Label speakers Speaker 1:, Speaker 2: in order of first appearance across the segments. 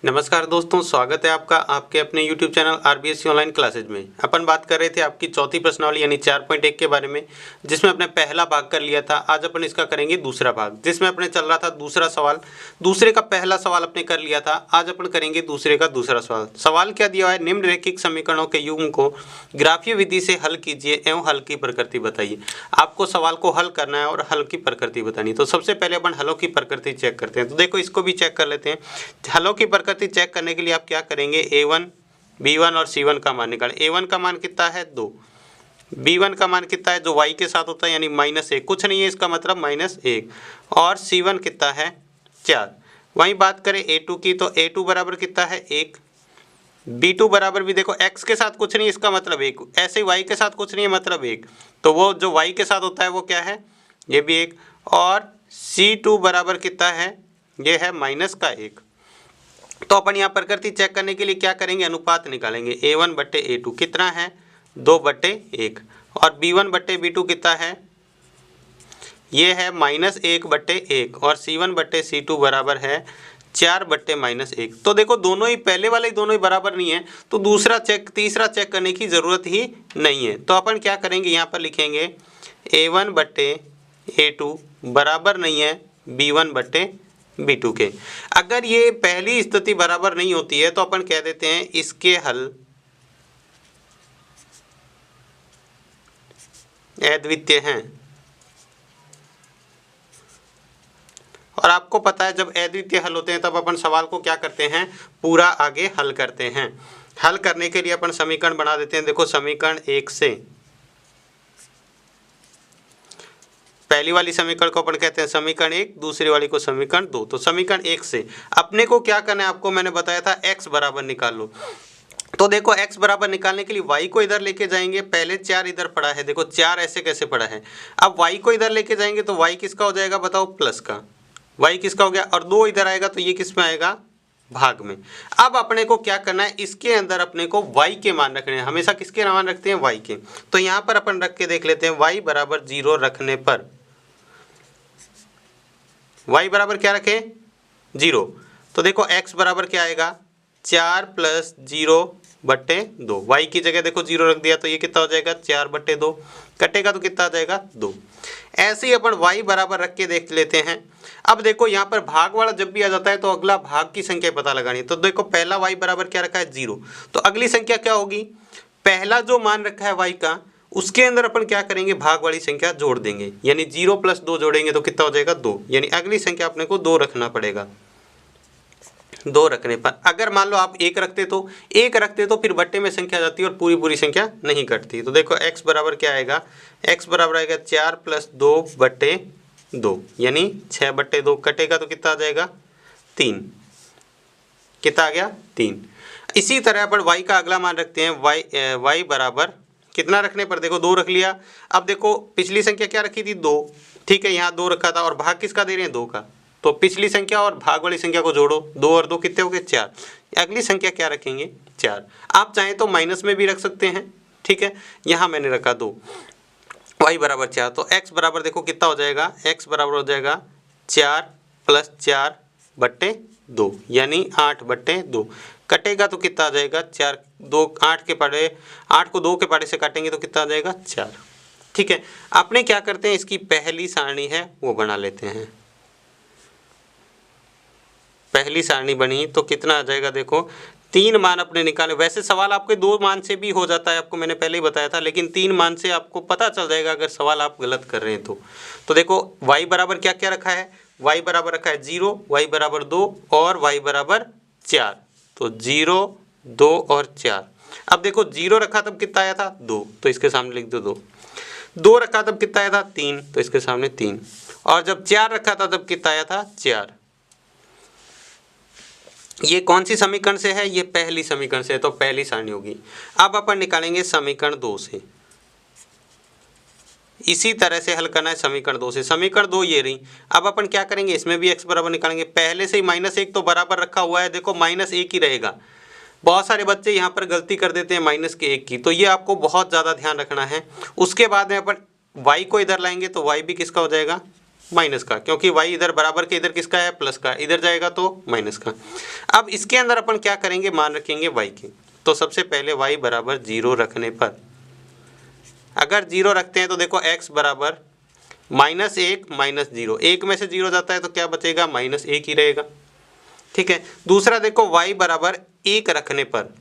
Speaker 1: नमस्कार दोस्तों, स्वागत है आपका आपके अपने YouTube channel RBSC online classes में। अपन बात कर रहे थे आपकी चौथी प्रश्नावली यानी 4.1 के बारे में, जिसमें अपने पहला भाग कर लिया था। आज अपन इसका करेंगे दूसरा भाग, जिसमें अपने चल रहा था दूसरा सवाल। दूसरे का पहला सवाल अपने कर लिया था, आज अपन करेंगे दूसरे का दूसरा सवाल। सवाल क्या दिया है, निम्नलिखित समीकरणों के युग्म को ग्राफीय विधि से हल कीजिए एवं हल की प्रकृति बताइए। आपको सवाल को हल करना है और हल की प्रकृति बतानी। तो सबसे पहले अपन हलों की प्रकृति चेक करते हैं। तो देखो, इसको भी चेक कर लेते हैं। हलों की प्रकृति चेक करने के लिए आप क्या करेंगे, a1 b1 और c1 का मान निकालें। a1 का मान कितना है 2, b1 का मान कितना है जो y के साथ होता है यानी -1, कुछ नहीं है इसका मतलब -1, और c1 कितना है 4। वहीं बात करें a2 की, तो a2 बराबर कितना है 1, b2 बराबर भी देखो x के साथ कुछ नहीं इसका मतलब 1, ऐसे ही y के साथ कुछ नहीं है मतलब 1, तो वो जो y के साथ होता है वो क्या है, ये भी 1, और c2 बराबर कितना है, ये है -1। तो अपन यहाँ प्रकृति चेक करने के लिए क्या करेंगे, अनुपात निकालेंगे। a1 बट्टे a2 कितना है 2/1, और b1 बट्टे b2 कितना है, ये है -1/1, और c1 बट्टे c2 बराबर है 4/-1। तो देखो दोनों ही पहले वाले ही दोनों ही बराबर नहीं है, तो दूसरा चेक तीसरा चेक करने की ज़रूरत ही नहीं है। तो अपन क्या करेंगे, यहाँ पर लिखेंगे a1 बट्टे a2 बराबर नहीं है b1 बट्टे b2 के। अगर ये पहली स्थिति बराबर नहीं होती है तो अपन कह देते हैं इसके हल अद्वितीय हैं। और आपको पता है जब अद्वितीय हल होते हैं तब अपन सवाल को क्या करते हैं, पूरा आगे हल करते हैं। हल करने के लिए अपन समीकरण बना देते हैं। देखो, समीकरण 1 से पहली वाली समीकरण को अपन कहते हैं समीकरण 1, दूसरी वाली को समीकरण 2। तो समीकरण 1 से अपने को क्या करना है, आपको मैंने बताया था x बराबर निकाल लो। तो देखो x बराबर निकालने के लिए y को इधर लेके जाएंगे। पहले 4 इधर पड़ा है, देखो 4 ऐसे कैसे पड़ा है। अब y को इधर लेके जाएंगे तो y किसका हो जाएगा, बताओ, प्लस का। y किसका हो गया, और 2 इधर आएगा तो ये किस में आएगा, भाग में। अब अपने को क्या करना है, इसके अंदर अपने को y के मान रखने हैं। हमेशा किसके मान रखते हैं, y के। तो यहाँ पर अपन रख के देख लेते हैं, y बराबर 0 रखने पर, y बराबर क्या रखे 0, तो देखो x बराबर क्या आएगा 4 + 0/2। y की जगह देखो 0 रख दिया तो ये कितना हो जाएगा 4/2, कटेगा तो कितना आ जाएगा 2। ऐसे ही अपन y बराबर रख के देख लेते हैं। अब देखो यहाँ पर भाग वाला जब भी आ जाता है तो अगला भाग की संख्या पता लगानी। तो देखो पहला y बराबर क्या रखा है 0, तो अगली संख्या क्या होगी, पहला जो मान रखा है y का उसके अंदर अपन क्या करेंगे, भाग वाली संख्या जोड़ देंगे, यानी 0 + 2 जोड़ेंगे तो कितना हो जाएगा 2, यानी अगली संख्या अपने को 2 रखना पड़ेगा। 2 रखने पर अगर मान लो आप 1 रखते तो फिर बट्टे में संख्या आ जाती है और पूरी संख्या नहीं कटती। तो देखो x बराबर क्या आएगा, x बराबर आएगा 4 + 2/2, यानी 6/2, कटेगा तो कितना आ जाएगा 3, कितना आ गया 3। इसी तरह अपन y का अगला मान रखते हैं, y बराबर कितना रखने पर, देखो 2 रख लिया। अब देखो पिछली संख्या क्या रखी थी 2, ठीक है, यहाँ 2 रखा था और भाग किसका दे रहे हैं 2 का, तो पिछली संख्या और भाग वाली संख्या को जोड़ो, 2 और 2 कितने हो गए 4। अगली संख्या क्या रखेंगे 4। आप चाहें तो माइनस में भी रख सकते हैं, ठीक है, यहाँ मैंने रखा 2, y बराबर 4। तो x बराबर देखो कितना हो जाएगा, x बराबर हो जाएगा 4 + 4/2, यानी 8/2, कटेगा तो कितना आ जाएगा 4, 2 8 के पाड़े, 8 को 2 के पाड़े से काटेंगे तो कितना आ जाएगा 4। ठीक है, अपने क्या करते हैं, इसकी पहली सारणी है वो बना लेते हैं। पहली सारणी बनी तो कितना आ जाएगा, देखो 3 मान अपने निकाले। वैसे सवाल आपके 2 मान से भी हो जाता है, आपको मैंने पहले ही बताया था, लेकिन 3 मान से आपको पता चल जाएगा अगर सवाल आप गलत कर रहे हैं तो देखो y बराबर क्या क्या रखा है, y बराबर रखा है 0, y बराबर 2 और y बराबर 4। तो 0, 2 और 4। अब देखो 0 रखा तब कितना आया था 2, तो इसके सामने लिख दो 2 रखा तब कितना आया था 3, तो इसके सामने 3, और जब 4 रखा था तब कितना आया था 4। ये कौन सी समीकरण से है, ये पहली समीकरण से है, तो पहली सारणी होगी। अब अपन निकालेंगे समीकरण 2 से, इसी तरह से हल करना है समीकरण 2 से। समीकरण 2 ये रही। अब अपन क्या करेंगे, इसमें भी x बराबर निकालेंगे। पहले से ही -1 तो बराबर रखा हुआ है, देखो -1 ही रहेगा। बहुत सारे बच्चे यहाँ पर गलती कर देते हैं -1 की, तो ये आपको बहुत ज़्यादा ध्यान रखना है। उसके बाद में अपन y को इधर लाएंगे तो y भी किसका हो जाएगा माइनस का, क्योंकि y इधर बराबर के इधर किसका है, प्लस का, इधर जाएगा तो माइनस का। अब इसके अंदर अपन क्या करेंगे, मान रखेंगे y के। तो सबसे पहले y बराबर 0 रखने पर, अगर 0 रखते हैं तो देखो x बराबर -1 -0, 1 में से 0 जाता है तो क्या बचेगा, -1 ही रहेगा। ठीक है। दूसरा देखो y बराबर 1 रखने पर,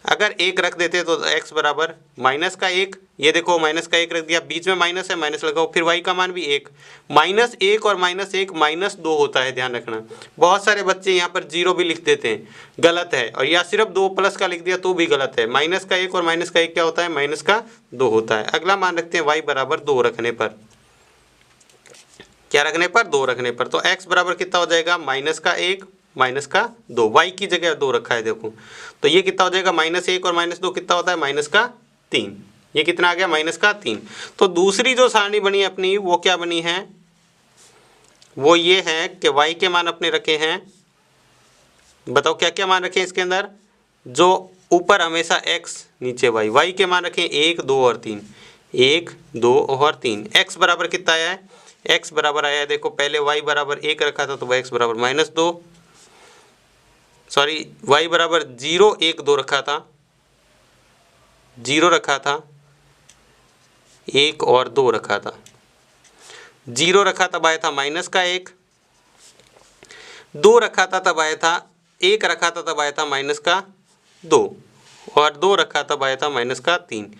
Speaker 1: अगर 1 रख देते तो x बराबर -1, ये देखो -1 रख दिया, बीच में माइनस है, माइनस लगाओ, फिर y का मान भी 1, -1 और -1 -2 होता है, ध्यान रखना। बहुत सारे बच्चे यहाँ पर 0 भी लिख देते हैं, गलत है, और या सिर्फ 2 प्लस का लिख दिया तो भी गलत है। -1 और -1 क्या होता है, -2 होता है। अगला मान रखते हैं y बराबर 2 रखने पर, क्या रखने पर, 2 रखने पर, तो x बराबर कितना हो जाएगा, -1 -2, y की जगह 2 रखा है देखो, तो ये कितना हो जाएगा, -1 और -2 कितना होता है, -3, ये कितना आ गया, -3। तो दूसरी जो सारणी बनी है अपनी, वो क्या बनी है, वो ये है कि y के मान अपने रखे हैं, बताओ क्या क्या मान रखे हैं इसके अंदर, जो ऊपर हमेशा x नीचे y के मान रखे हैं 1 2 और 3, 1 2 और 3। x बराबर कितना आया है, x बराबर आया है, देखो पहले y बराबर 1 रखा था तो x बराबर -2, सॉरी y बराबर 0 1 2 रखा था, 0 रखा था, 1 और 2 रखा था, 0 रखा तब आया था -1, 2 रखा था तब आया था, 1 रखा था तब आया था -2, और 2 रखा तब आया था -3।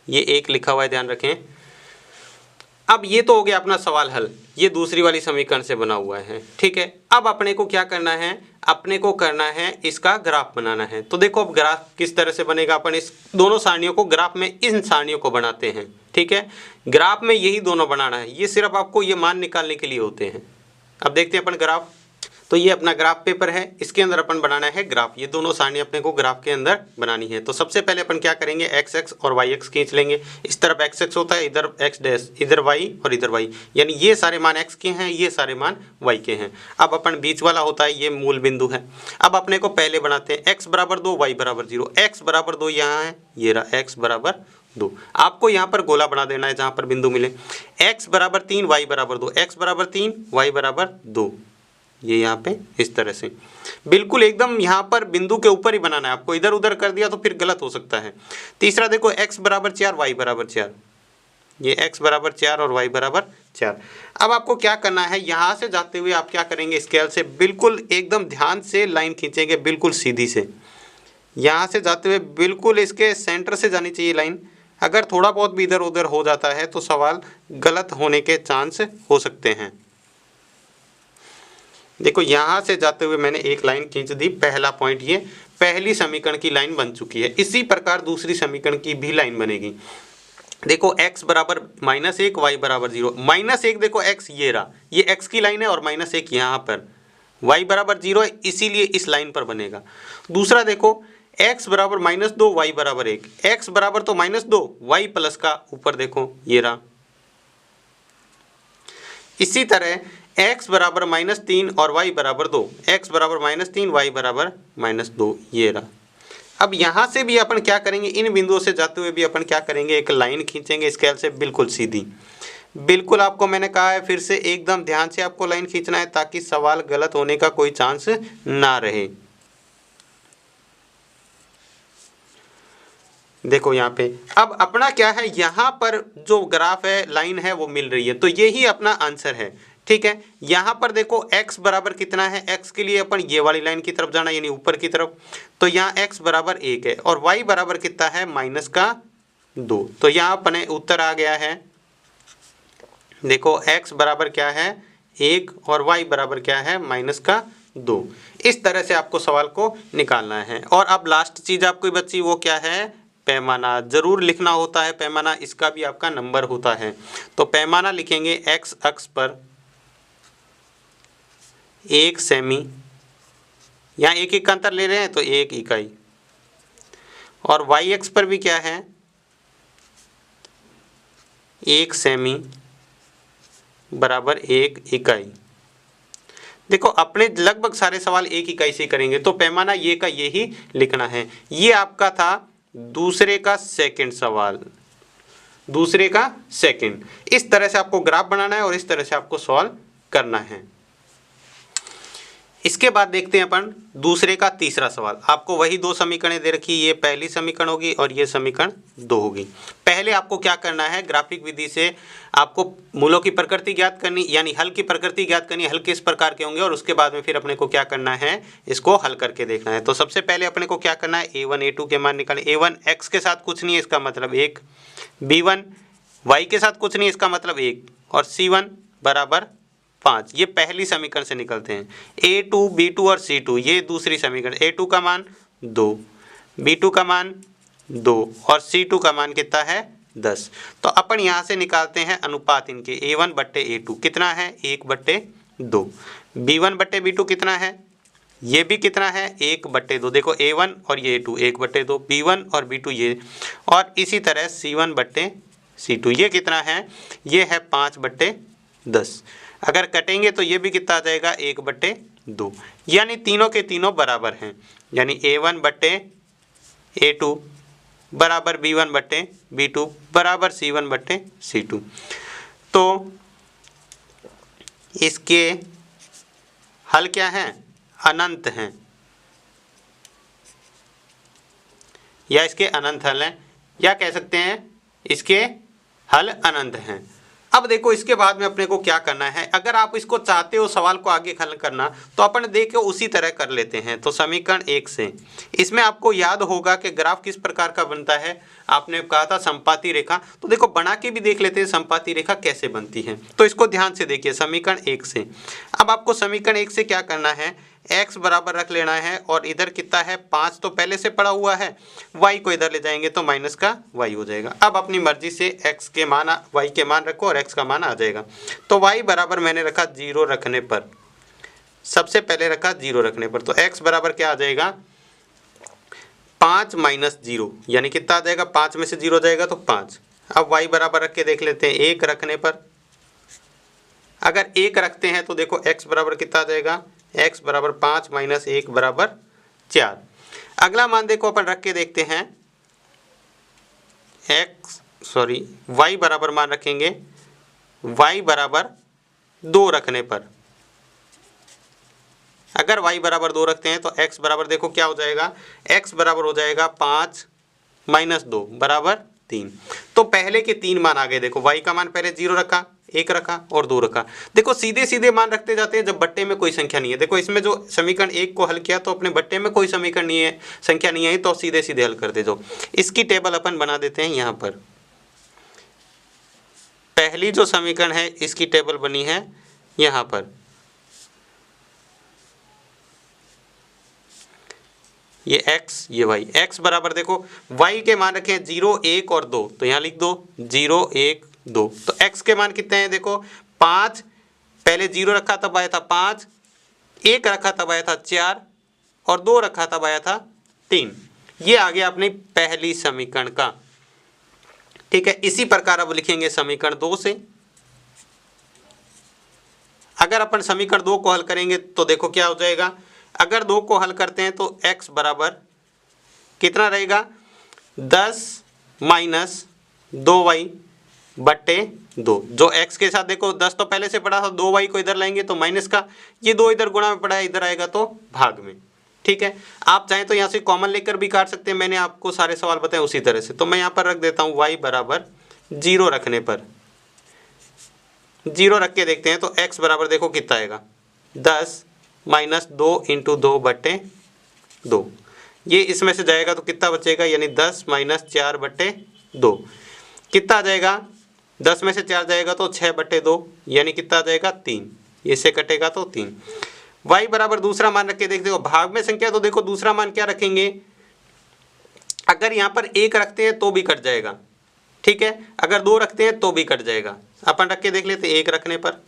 Speaker 1: ये 1 लिखा हुआ है, ध्यान रखें। अब ये तो हो गया अपना सवाल हल, ये दूसरी वाली समीकरण से बना हुआ है। ठीक है। अब अपने को क्या करना है, अपने को करना है इसका ग्राफ बनाना है। तो देखो अब ग्राफ किस तरह से बनेगा, अपन इस दोनों सारणियों को ग्राफ में इन सारणियों को बनाते हैं। ठीक है। ग्राफ में यही दोनों बनाना है, ये सिर्फ आपको ये मान निकालने के लिए होते हैं। अब देखते हैं अपन ग्राफ। तो ये अपना ग्राफ पेपर है, इसके अंदर अपन बनाना है ग्राफ, ये दोनों सारणी अपने को ग्राफ के अंदर बनानी है। तो सबसे पहले अपन क्या करेंगे, एक्स एक्स और वाई एक्स खींच लेंगे। इस तरफ एक्स एक्स होता है, इधर एक्स डैश, इधर वाई और इधर वाई, यानी ये सारे मान एक्स के हैं, ये सारे मान वाई के हैं। अब अपन बीच वाला होता है, ये मूल बिंदु है। अब अपने को पहले बनाते हैं एक्स बराबर 2 वाई बराबर 0। एक्स बराबर 2 यहाँ है, ये रहा एक्स बराबर 2। आपको यहाँ पर गोला बना देना है जहाँ पर बिंदु मिले। एक्स बराबर 3 वाई बराबर 2, एक्स बराबर 3 वाई बराबर 2, ये यहाँ पे इस तरह से बिल्कुल एकदम यहाँ पर बिंदु के ऊपर ही बनाना है आपको, इधर उधर कर दिया तो फिर गलत हो सकता है। तीसरा देखो x बराबर 4 y बराबर 4, ये x बराबर 4 और y बराबर 4। अब आपको क्या करना है, यहाँ से जाते हुए आप क्या करेंगे, स्केल से बिल्कुल एकदम ध्यान से लाइन खींचेंगे, बिल्कुल सीधी से। यहाँ से जाते हुए बिल्कुल इसके सेंटर से जानी चाहिए लाइन। अगर थोड़ा बहुत भी इधर उधर हो जाता है तो सवाल गलत होने के चांस हो सकते हैं। देखो यहाँ से जाते हुए मैंने एक लाइन खींच दी, पहला पॉइंट ये पहली समीकरण की लाइन बन चुकी है। इसी प्रकार दूसरी समीकरण की भी लाइन बनेगी। देखो x बराबर -1 y बराबर 0, -1 देखो x ये रहा, ये x की लाइन है और -1 यहाँ पर, y बराबर 0 है इसीलिए इस लाइन पर बनेगा। दूसरा देखो x बराबर -2 y बराबर 1, x बराबर तो -2 y प्लस का ऊपर देखो ये रहा। इसी तरह x बराबर -3 और y बराबर 2, x बराबर -3 y बराबर -2, ये रहा। अब यहाँ से भी अपन क्या करेंगे, इन बिंदुओं से जाते हुए भी अपन क्या करेंगे, एक लाइन खींचेंगे स्केल से बिल्कुल सीधी। बिल्कुल आपको मैंने कहा है फिर से एकदम ध्यान से आपको लाइन खींचना है ताकि सवाल गलत होने का कोई चांस ना रहे। देखो यहाँ पे अब अपना क्या है, यहाँ पर जो ग्राफ है लाइन है वो मिल रही है, तो यही अपना आंसर है। ठीक है। यहाँ पर देखो x बराबर कितना है, x के लिए अपन ये वाली लाइन की तरफ जाना यानी ऊपर की तरफ, तो यहाँ x बराबर 1 है और y बराबर कितना है -2, तो यहाँ अपने उत्तर आ गया है। देखो x बराबर क्या है 1 और y बराबर क्या है -2। इस तरह से आपको सवाल को निकालना है। और अब लास्ट चीज़ आपको बच्ची वो क्या है, पैमाना जरूर लिखना होता है। पैमाना इसका भी आपका नंबर होता है, तो पैमाना लिखेंगे x अक्ष पर 1 सेमी, यहाँ 1 1 का अंतर ले रहे हैं तो 1 इकाई, और y अक्ष पर भी क्या है 1 सेमी बराबर 1 इकाई। देखो अपने लगभग सारे सवाल 1 इकाई से करेंगे, तो पैमाना ये का ये ही लिखना है। ये आपका था दूसरे का सेकंड सवाल। दूसरे का सेकंड। इस तरह से आपको ग्राफ बनाना है और इस तरह से आपको सॉल्व करना है। इसके बाद देखते हैं अपन दूसरे का तीसरा सवाल। आपको वही दो समीकरणें दे रखी, ये पहली समीकरण होगी और ये समीकरण 2 होगी। पहले आपको क्या करना है, ग्राफिक विधि से आपको मूलों की प्रकृति ज्ञात करनी, यानी हल की प्रकृति ज्ञात करनी, हल किस प्रकार के होंगे, और उसके बाद में फिर अपने को क्या करना है, इसको हल करके देखना है। तो सबसे पहले अपने को क्या करना है, a1 a2 के मान निकालें। a1 x के साथ कुछ नहीं है, इसका मतलब 1, b1 y के साथ कुछ नहीं है, इसका मतलब 1, और c1 बराबर 5। ये पहली समीकरण से निकलते हैं। a2 b2 और c2 ये दूसरी समीकरण। a2 का मान 2, b2 का मान 2 और c2 का मान कितना है 10। तो अपन यहाँ से निकालते हैं अनुपात इनके, a1 बट्टे a2 कितना है 1/2, b1 बट्टे b2 कितना है, ये भी कितना है 1/2। देखो a1 और ये a2 1/2, b1 और b2 ये, और इसी तरह c1 बट्टे c2 ये कितना है, ये है 5/10। अगर कटेंगे तो ये भी कितना आ जाएगा 1/2, यानी तीनों के तीनों बराबर हैं। यानी a1 बट्टे a2 बराबर b1 बट्टे b2 बराबर c1 बट्टे c2। तो इसके हल क्या हैं, अनंत हैं, या इसके अनंत हल हैं, या कह सकते हैं इसके हल अनंत हैं। अब देखो इसके बाद में अपने को क्या करना है, अगर आप इसको चाहते हो सवाल को आगे हल करना तो अपन देखो उसी तरह कर लेते हैं। तो समीकरण 1 से इसमें आपको याद होगा कि ग्राफ किस प्रकार का बनता है, आपने कहा था संपाती रेखा। तो देखो बना के भी देख लेते हैं संपाती रेखा कैसे बनती है। तो इसको ध्यान से देखिए समीकरण 1 से। अब आपको समीकरण 1 से क्या करना है, x बराबर रख लेना है, और इधर कितना है 5 तो पहले से पड़ा हुआ है, y को इधर ले जाएंगे तो माइनस का y हो जाएगा। अब अपनी मर्जी से x के मान y के मान रखो और x का मान आ जाएगा। तो y बराबर मैंने रखा 0 रखने पर, सबसे पहले रखा 0 रखने पर, तो x बराबर क्या आ जाएगा 5 माइनस 0, यानी कितना आ जाएगा 5 में से 0 जाएगा तो 5। अब y बराबर रख के देख लेते हैं 1 रखने पर, अगर 1 रखते हैं तो देखो x बराबर कितना आ जाएगा, x बराबर 5 माइनस 1 बराबर 4। अगला मान देखो अपन रख के देखते हैं, y बराबर मान रखेंगे y बराबर 2 रखने पर। अगर y बराबर 2 रखते हैं तो x बराबर देखो क्या हो जाएगा, x बराबर हो जाएगा 5 माइनस 2 बराबर 3। तो पहले के 3 मान आ गए। देखो y का मान पहले 0 रखा, 1 रखा और 2 रखा। देखो सीधे सीधे मान रखते जाते हैं जब बट्टे में कोई संख्या नहीं है। देखो इसमें जो समीकरण 1 को हल किया तो अपने बट्टे में कोई समीकरण नहीं है, संख्या नहीं आई, तो सीधे सीधे हल करते जाओ। इसकी टेबल अपन बना देते हैं यहाँ पर। पहली जो समीकरण है इसकी टेबल बनी है यहाँ पर, ये x ये y। x बराबर देखो y के मान रखे हैं 0 1 और 2, तो यहाँ लिख दो 0 1 2। तो x के मान कितने हैं, देखो 5 पहले 0 रखा तब आया था 5, 1 रखा तब आया था 4 और 2 रखा तब आया था 3। ये आ गया अपनी पहली समीकरण का। ठीक है, इसी प्रकार अब लिखेंगे समीकरण 2 से। अगर अपन समीकरण 2 को हल करेंगे तो देखो क्या हो जाएगा, अगर 2 को हल करते हैं तो x बराबर कितना रहेगा 10 माइनस 2y बट्टे 2। जो x के साथ देखो 10 तो पहले से पड़ा था, 2y को इधर लाएंगे तो माइनस का, ये 2 इधर गुणा में पड़ा है, इधर आएगा तो भाग में। ठीक है, आप चाहें तो यहाँ से कॉमन लेकर भी काट सकते हैं, मैंने आपको सारे सवाल बताए उसी तरह से। तो मैं यहाँ पर रख देता हूँ y बराबर 0 रखने पर, 0 रख के देखते हैं तो x बराबर देखो कितना आएगा 10 माइनस 2 इंटू 2 बट्टे 2। ये इसमें से जाएगा तो कितना बचेगा, यानी 10 माइनस 4 बट्टे 2 कितना आ जाएगा, 10 में से 4 जाएगा तो 6 बट्टे 2, यानी कितना आ जाएगा 3। इससे कटेगा तो 3। y बराबर दूसरा मान रख के देख देखो, भाग में संख्या तो देखो दूसरा मान क्या रखेंगे, अगर यहाँ पर 1 रखते हैं तो भी कट जाएगा। ठीक है, अगर 2 रखते हैं तो भी कट जाएगा। अपन रख के देख लेते हैं, 1 रखने पर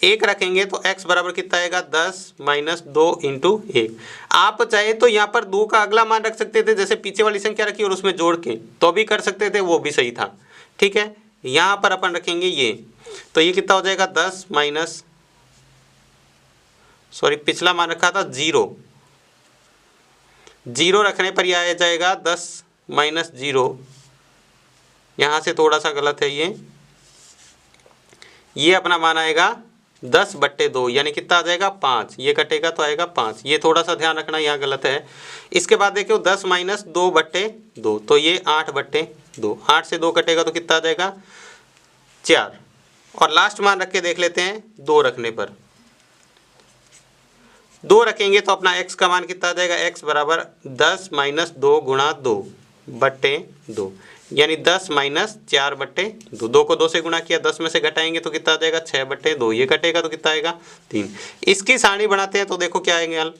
Speaker 1: 1 रखेंगे तो x बराबर कितना आएगा 10 माइनस 2 इंटू 1। आप चाहे तो यहाँ पर 2 का अगला मान रख सकते थे, जैसे पीछे वाली संख्या रखी और उसमें जोड़ के तो भी कर सकते थे, वो भी सही था। ठीक है, यहाँ पर अपन रखेंगे ये, तो ये कितना हो जाएगा 10 माइनस पिछला मान रखा था 0, 0 रखने पर यह आ जाएगा 10 माइनस 0 यहाँ से थोड़ा सा गलत है ये अपना मान आएगा 10/2 यानी कितना आ जाएगा 5, ये कटेगा तो आएगा 5, ये थोड़ा सा ध्यान रखना यहाँ गलत है। इसके बाद देखो 10 - 2/2 तो ये 8/2, 8 से 2 कटेगा तो कितना आ जाएगा 4, और लास्ट मान रख के देख लेते हैं 2 रखने पर, 2 रखेंगे तो अपना x का मान कितना आ जाएगा, x बराबर 10 - 2 गुणा 2/2 यानी 10 - 4/2, 2 को 2 से गुणा किया, 10 में से घटाएंगे तो कितना आ जाएगा 6/2, ये कटेगा तो कितना आएगा 3। इसकी सारणी बनाते हैं तो देखो क्या आएंगे हल,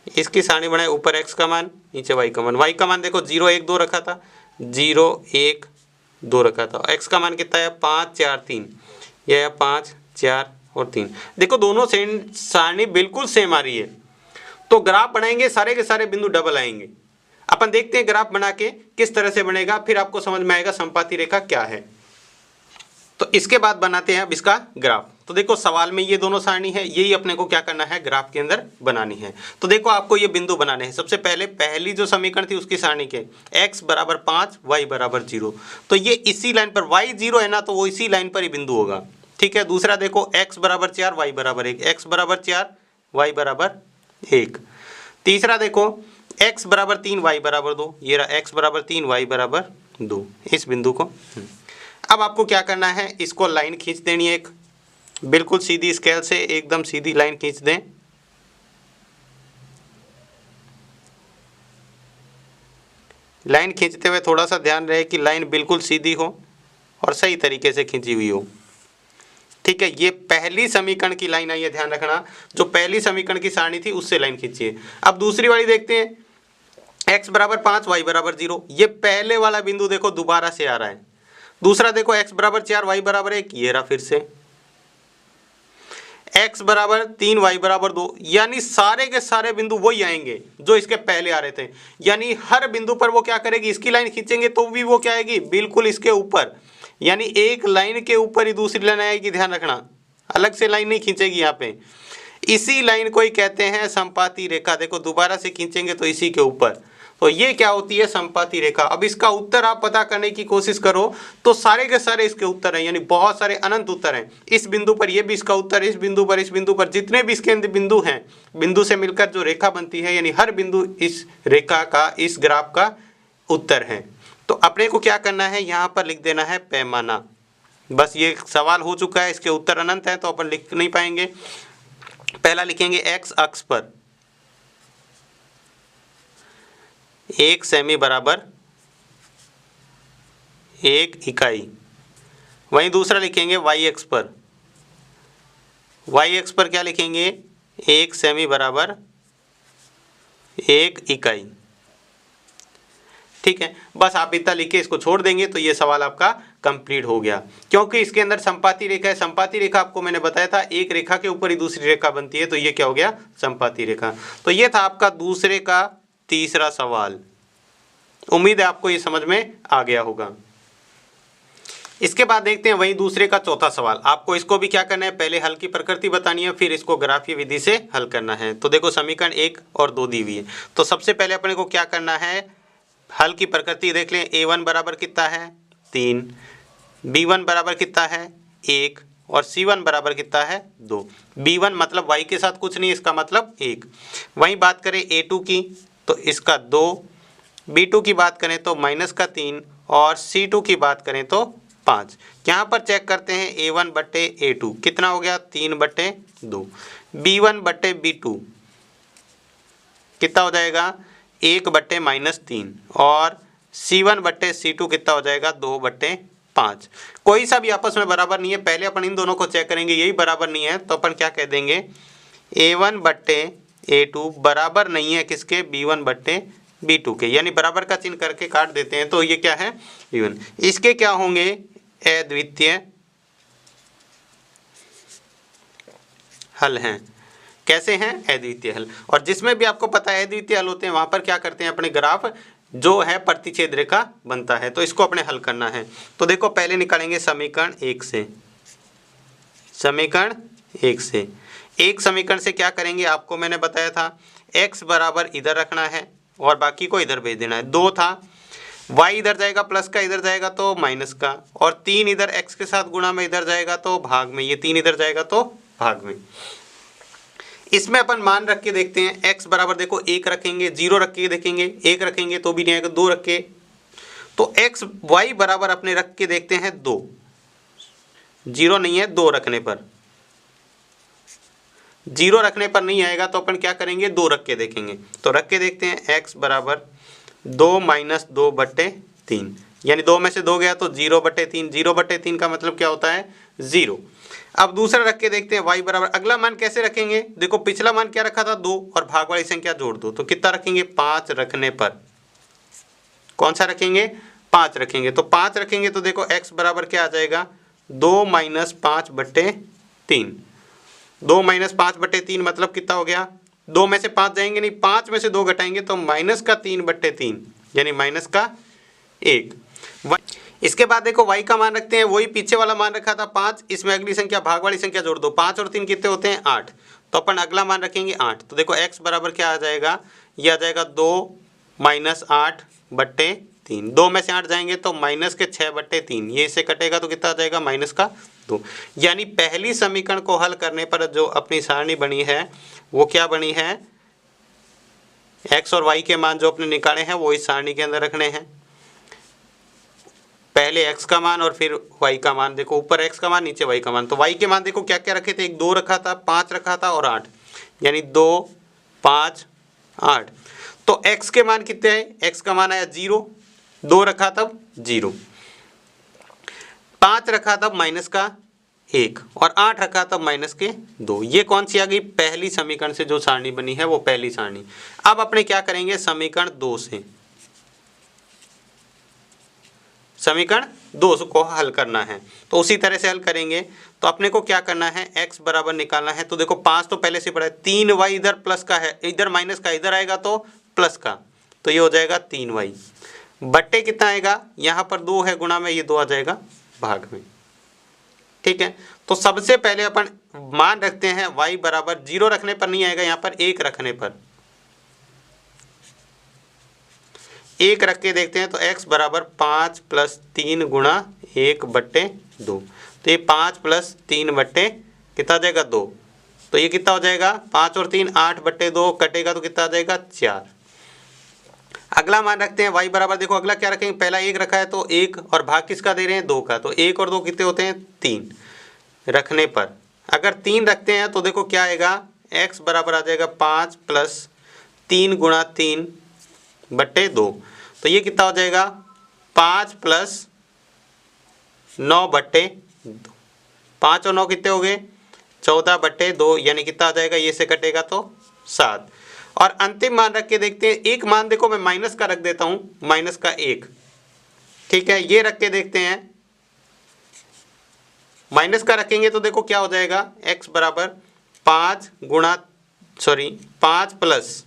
Speaker 1: इसकी सारणी बनाए, ऊपर x का मान नीचे y का मान, y का मान देखो 0 1 2 रखा था, 0 1 2 रखा था, x का मान कितना है 5 4 3, यह है 5 4 और 3। देखो दोनों सारणी बिल्कुल सेम आ रही है, तो ग्राफ बनाएंगे सारे के सारे बिंदु डबल आएंगे। अपन देखते हैं ग्राफ बना के किस तरह से बनेगा, फिर आपको समझ में आएगा संपाती रेखा क्या है। तो इसके बाद बनाते हैं अब इसका ग्राफ। तो देखो सवाल में ये दोनों सारणी है, यही अपने को क्या करना है ग्राफ के अंदर बनानी है। तो देखो आपको ये बिंदु बनाने हैं। सबसे पहले पहली जो समीकरण थी उसकी सारणी के x बराबर 5 y बराबर 0, तो ये इसी लाइन पर y 0 है ना, तो वो इसी लाइन पर ही बिंदु होगा। ठीक है, दूसरा देखो x बराबर 4 y बराबर 1, x बराबर 4 y बराबर 1। तीसरा देखो x बराबर 3 y बराबर 2, ये रहा x बराबर 3 y बराबर 2, इस बिंदु को। अब आपको क्या करना है, इसको लाइन खींच देनी है, एक बिल्कुल सीधी स्केल से एकदम सीधी लाइन खींच दें। लाइन खींचते हुए थोड़ा सा ध्यान रहे कि लाइन बिल्कुल सीधी हो और सही तरीके से खींची हुई हो। ठीक है, ये पहली समीकरण की लाइन है, ये ध्यान रखना, जो पहली समीकरण की सारणी थी उससे लाइन खींचिए। अब दूसरी वाली देखते हैं, x बराबर 5 y बराबर 0, ये पहले वाला बिंदु देखो दोबारा से आ रहा है। दूसरा देखो x बराबर 4 y बराबर 1, ये रहा फिर से। x बराबर 3 y बराबर 2, यानी सारे के सारे बिंदु वही आएंगे जो इसके पहले आ रहे थे। यानी हर बिंदु पर वो क्या करेगी, इसकी लाइन खींचेंगे तो भी वो क्या आएगी, बिल्कुल इसके ऊपर, यानी एक लाइन के ऊपर ही दूसरी लाइन आएगी। ध्यान रखना, अलग से लाइन नहीं खींचेगी यहाँ पे। इसी लाइन को ही कहते हैं संपाती रेखा। देखो दोबारा से खींचेंगे तो इसी के ऊपर, तो ये क्या होती है संपाती रेखा। अब इसका उत्तर आप पता करने की कोशिश करो तो सारे के सारे इसके उत्तर हैं, यानी बहुत सारे अनंत उत्तर हैं। इस बिंदु पर ये भी इसका उत्तर, इस बिंदु पर, इस बिंदु पर, जितने भी इसके बिंदु हैं, बिंदु से मिलकर जो रेखा बनती है, यानी हर बिंदु इस रेखा का, इस ग्राफ का उत्तर है। तो अपने को क्या करना है, यहाँ पर लिख देना है पैमाना। बस ये सवाल हो चुका है, इसके उत्तर अनंत है तो अपन लिख नहीं पाएंगे। पहला लिखेंगे x अक्ष पर 1 सेमी बराबर 1 इकाई। वहीं दूसरा लिखेंगे y अक्ष पर, y अक्ष पर क्या लिखेंगे, 1 सेमी बराबर 1 इकाई। ठीक है, बस आप इतना लिख के इसको छोड़ देंगे तो ये सवाल आपका कंप्लीट हो गया, क्योंकि इसके अंदर संपाती रेखा है। संपाती रेखा आपको मैंने बताया था एक रेखा के ऊपर ही दूसरी रेखा बनती है, तो ये क्या हो गया, संपाती रेखा। तो ये था आपका दूसरे का तीसरा सवाल। उम्मीद है आपको ये समझ में आ गया होगा। इसके बाद देखते हैं वही दूसरे का चौथा सवाल। आपको इसको भी क्या करना है, पहले हल की प्रकृति बतानी है, फिर इसको ग्राफीय विधि से हल करना है। तो देखो समीकरण 1 और 2 दी हुई है, तो सबसे पहले अपने को क्या करना है, हल की प्रकृति देख लें। a1 बराबर कितना है 3, b1 बराबर कितना है 1 और c1 बराबर कितना है 2। b1 मतलब y के साथ कुछ नहीं, इसका मतलब 1। वहीं बात करें a2 की तो इसका 2, b2 की बात करें तो -3 और c2 की बात करें तो 5। यहाँ पर चेक करते हैं a1 बट्टे a2 कितना हो गया 3/2, b1 बट्टे b2 कितना हो जाएगा 1/-3 और c1 बट्टे c2 कितना हो जाएगा 2/5। कोई सा भी आपस में बराबर नहीं है, पहले अपन इन दोनों को चेक करेंगे, यही बराबर नहीं है तो अपन क्या कह देंगे a1 बट्टे a2 बराबर नहीं है किसके, b1 बट्टे b2 के, यानी बराबर का चिन्ह करके काट देते हैं तो ये क्या है b1। इसके क्या होंगे अद्वितीय हल हैं। कैसे हैं, अद्वितीय हल। और जिसमें भी आपको पता है अद्वितीय हल होते हैं वहां पर क्या करते हैं, अपने ग्राफ जो है प्रतिच्छेद रेखा बनता है, तो इसको अपने हल करना है। तो देखो पहले निकालेंगे समीकरण 1 से, समीकरण 1 से। एक समीकरण से क्या करेंगे, आपको मैंने बताया था x बराबर इधर रखना है, और बाकी को इधर भेज देना है। 2 था, y इधर जाएगा प्लस का, इधर जाएगा तो माइनस का, और 3 इधर x के साथ गुणा में इधर जाएगा तो भाग में, ये 3 इधर जाएगा तो भाग में। इसमें अपन मान रख के देखते हैं। x बराबर देखो 1 रखेंगे, 0 रख के देखेंगे, 1 रखेंगे तो भी नहीं आएगा, 2 रख के, तो x y बराबर अपने रख के देखते हैं 2, 0 नहीं है, 2 रखने पर, 0 रखने पर नहीं आएगा तो अपन क्या करेंगे, 2 रख के देखेंगे। तो रख के देखते हैं, x बराबर 2 माइनस 2/3, यानी 2 में से 2 गया तो 0/3, 0/3 का मतलब क्या होता है, 0। अब दूसरा रख के देखते हैं, y बराबर, अगला मान कैसे रखेंगे, देखो पिछला मान क्या रखा था 2 और भाग वाली संख्या जोड़ दो, तो कितना रखेंगे, 5 रखने पर, कौन सा रखेंगे, 5 रखेंगे। तो 5 रखेंगे तो देखो x बराबर क्या आ जाएगा, 2 माइनस 5/3, 2 माइनस 5/3 मतलब कितना हो गया, 2 में से 5 जाएंगे नहीं, 5 में से 2 घटाएंगे तो माइनस का 3/3, यानी माइनस का 1। इसके बाद देखो y का मान रखते हैं, वही पीछे वाला मान रखा था 5, इसमें अगली संख्या भाग वाली संख्या जोड़ दो, 5 और 3 कितने होते हैं, 8, तो अपन अगला मान रखेंगे 8। तो देखो x बराबर क्या आ जाएगा, ये आ जाएगा 2 माइनस 8/3, 2 में से 8 जाएंगे तो माइनस के 6/3, ये इससे कटेगा तो कितना आ जाएगा, माइनस का 2। यानी पहली समीकरण को हल करने पर जो अपनी सारणी बनी है वो क्या बनी है, x और y के मान जो अपने निकाले हैं वो इस सारणी के अंदर रखने हैं। पहले x का मान और फिर y का मान, देखो ऊपर x का मान नीचे y का मान, तो y के मान देखो क्या क्या रखे थे, एक 2 रखा था, 5 रखा था और 8, यानी 2 5 8। तो x के मान कितने हैं, x का मान आया 0, 2 रखा तब 0, 5 रखा तब माइनस का 1 और 8 रखा तब माइनस के 2। ये कौन सी आ गई, पहली समीकरण से जो सारणी बनी है वो पहली सारणी। अब अपने क्या करेंगे, समीकरण 2 से, समीकरण 2 को हल करना है, तो उसी तरह से हल करेंगे। तो अपने को क्या करना है, x बराबर निकालना है। तो देखो 5 तो पहले से पड़ा है, 3y इधर प्लस का है, इधर माइनस का, इधर आएगा तो प्लस का, तो ये हो जाएगा 3y बट्टे कितना आएगा, यहाँ पर 2 है गुणा में, ये 2 आ जाएगा भाग में। ठीक है, तो सबसे पहले अपन मान रखते हैं y बराबर, 0 रखने पर नहीं आएगा, यहाँ पर 1 रखने पर, 1 रख के देखते हैं। तो x बराबर 5 + 3 गुणा 1/2, तो ये 5 + 3 कितना आ जाएगा, 2, तो ये कितना हो जाएगा, 5 और 3 8/2 कटेगा तो कितना आ जाएगा, 4। अगला मान रखते हैं y बराबर, देखो अगला क्या रखेंगे, पहला 1 रखा है तो 1 और भाग किसका दे रहे हैं, 2 का, तो 1 और 2 कितने होते हैं, 3 रखने पर, अगर 3 रखते हैं तो देखो क्या आएगा, x बराबर आ जाएगा 5 + 3 गुणा 3/2, तो ये कितना हो जाएगा, 5 + 9/2, 5 और 9 कितने हो गए, 14/2, यानी कितना आ जाएगा, ये से कटेगा तो 7। और अंतिम मान रख के देखते हैं, एक मान देखो मैं माइनस का रख देता हूँ, माइनस का 1, ठीक है, ये रख के देखते हैं। माइनस का रखेंगे तो देखो क्या हो जाएगा, x बराबर 5 +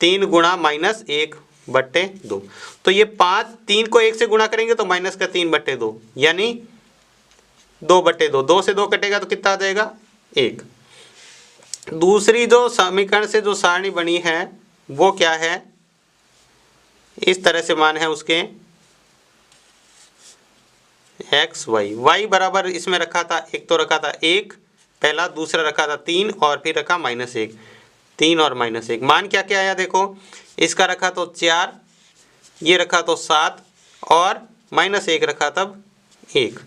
Speaker 1: 3 गुणा -1/2, तो ये 5, 3 को 1 से गुणा करेंगे तो माइनस का 3/2, यानी 2/2, 2 से 2 कटेगा तो कितना आ जाएगा, 1। दूसरी जो समीकरण से जो सारणी बनी है वो क्या है, इस तरह से मान है उसके x y बराबर, इसमें रखा था, एक तो रखा था 1 पहला, दूसरा रखा था 3 और फिर रखा -1, 3 और -1, मान क्या क्या आया देखो, इसका रखा तो 4, ये रखा तो 7 और -1 रखा तब 1,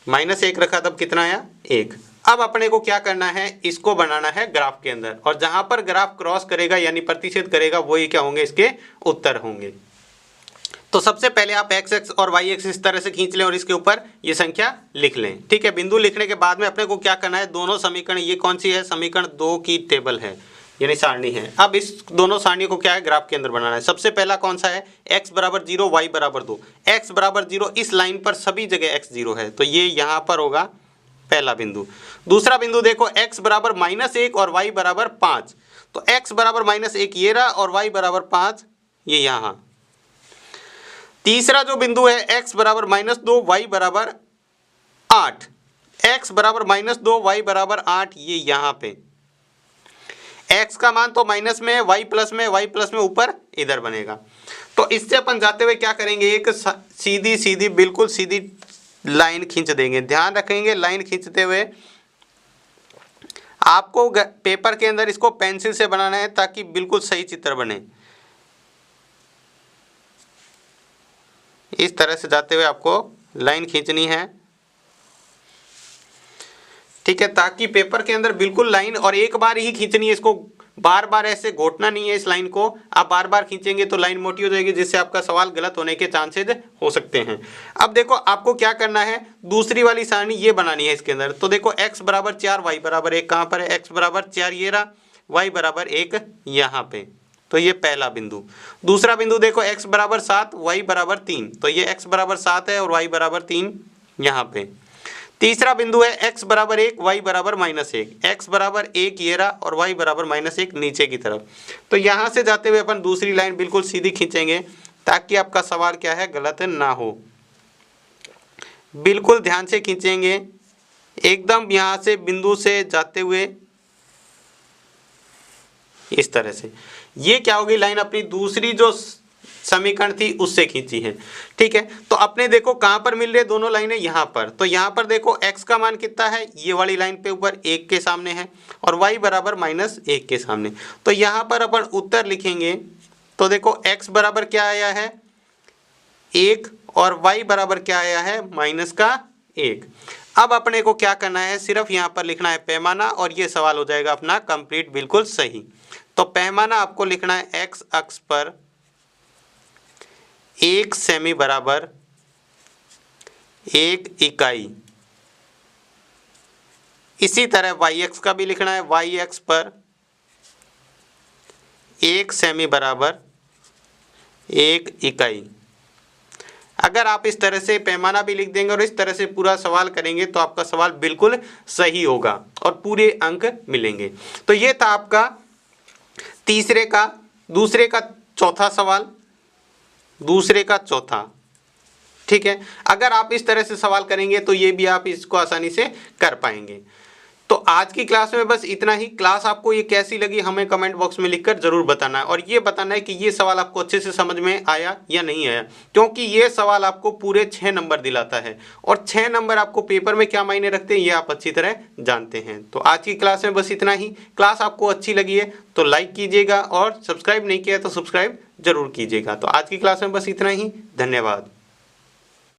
Speaker 1: -1 रखा तब कितना आया, 1। अब अपने को क्या करना है, इसको बनाना है ग्राफ के अंदर, और जहां पर ग्राफ क्रॉस करेगा यानी प्रतिच्छेद करेगा वही क्या होंगे, इसके उत्तर होंगे। तो सबसे पहले आप x एक्स और y एक्स इस तरह से खींच लें और इसके ऊपर ये संख्या लिख लें। ठीक है, बिंदु लिखने के बाद में अपने को क्या करना है, दोनों समीकरण, ये कौन सी है, समीकरण 2 की टेबल है, यानी सारणी है। अब इस दोनों सारणी को क्या है, ग्राफ के अंदर बनाना है। सबसे पहला कौन सा है, x बराबर 0 y बराबर 2, x बराबर 0, इस लाइन पर सभी जगह x 0 है, तो ये यहाँ पर होगा पहला बिंदु। दूसरा बिंदु देखो, x बराबर -1 और y बराबर 5, तो x बराबर -1 ये रहा और y बराबर 5 ये यहाँ। तीसरा जो बिंदु है, x बराबर -2 y बराबर 8, x बराबर -2 y बराबर 8 ये यहाँ पे। x का मान तो माइनस में है, y प्लस में ऊपर इधर बनेगा। तो इससे अपन जाते हुए क्या करेंगे, एक सीधी सीधी बिल्कुल सीधी लाइन खींच देंगे। ध्यान रखेंगे लाइन खींचते हुए आपको पेपर के अंदर इसको पेंसिल से बनाना है ताकि बिल्कुल सही चित्र बने। इस तरह से जाते हुए आपको लाइन खींचनी है, ठीक है, ताकि पेपर के अंदर बिल्कुल लाइन, और एक बार ही खींचनी है, इसको बार बार ऐसे घोटना नहीं है। इस लाइन को आप बार बार खींचेंगे तो लाइन मोटी हो जाएगी, जिससे आपका सवाल गलत होने के चांसेस हो सकते हैं। अब देखो आपको क्या करना है, दूसरी वाली सारणी ये बनानी है इसके अंदर। तो देखो x बराबर 4 y बराबर 1 कहाँ पर है, x बराबर 4 ये रहा, y बराबर 1 यहाँ पे। तो ये पहला बिंदु। दूसरा बिंदु देखो x बराबर 7 y बराबर 3, तो ये x बराबर 7 है और y बराबर 3 यहाँ पे। तीसरा बिंदु है x बराबर 1 y बराबर -1, x बराबर 1 ये रहा और y बराबर -1 नीचे की तरफ। तो यहाँ से जाते हुए अपन दूसरी लाइन बिल्कुल सीधी खींचेंगे ताकि आपका सवाल क्या है, गलत ना हो। बिल्कुल ध्यान से खींचेंगे, एकदम यहाँ से बिंदु से जाते हुए इस तरह से। ये क्या होगी, लाइन अपनी दूसरी जो समीकरण थी उससे खींची है, ठीक है। तो अपने देखो कहाँ पर मिल रही है दोनों लाइनें, यहाँ पर। तो यहाँ पर देखो x का मान कितना है, ये वाली लाइन पे ऊपर 1 के सामने है, और y बराबर -1 के सामने। तो यहाँ पर अपन उत्तर लिखेंगे तो देखो x बराबर क्या आया है 1 और y बराबर क्या आया है -1। अब अपने को क्या करना है, सिर्फ यहाँ पर लिखना है पैमाना, और ये सवाल हो जाएगा अपना कंप्लीट बिल्कुल सही। तो पैमाना आपको लिखना है x अक्ष पर 1 सेमी बराबर 1 इकाई। इसी तरह y-अक्ष का भी लिखना है, y-अक्ष पर 1 सेमी बराबर 1 इकाई। अगर आप इस तरह से पैमाना भी लिख देंगे और इस तरह से पूरा सवाल करेंगे तो आपका सवाल बिल्कुल सही होगा और पूरे अंक मिलेंगे। तो ये था आपका दूसरे का चौथा सवाल, दूसरे का चौथा, ठीक है। अगर आप इस तरह से सवाल करेंगे तो ये भी आप इसको आसानी से कर पाएंगे। तो आज की क्लास में बस इतना ही। क्लास आपको ये कैसी लगी हमें कमेंट बॉक्स में लिखकर ज़रूर बताना है, और ये बताना है कि ये सवाल आपको अच्छे से समझ में आया या नहीं आया, क्योंकि ये सवाल आपको पूरे 6 नंबर दिलाता है, और 6 नंबर आपको पेपर में क्या मायने रखते हैं ये आप अच्छी तरह जानते हैं। तो आज की क्लास में बस इतना ही। क्लास आपको अच्छी लगी है तो लाइक कीजिएगा, और सब्सक्राइब नहीं किया तो सब्सक्राइब जरूर कीजिएगा। तो आज की क्लास में बस इतना ही। धन्यवाद।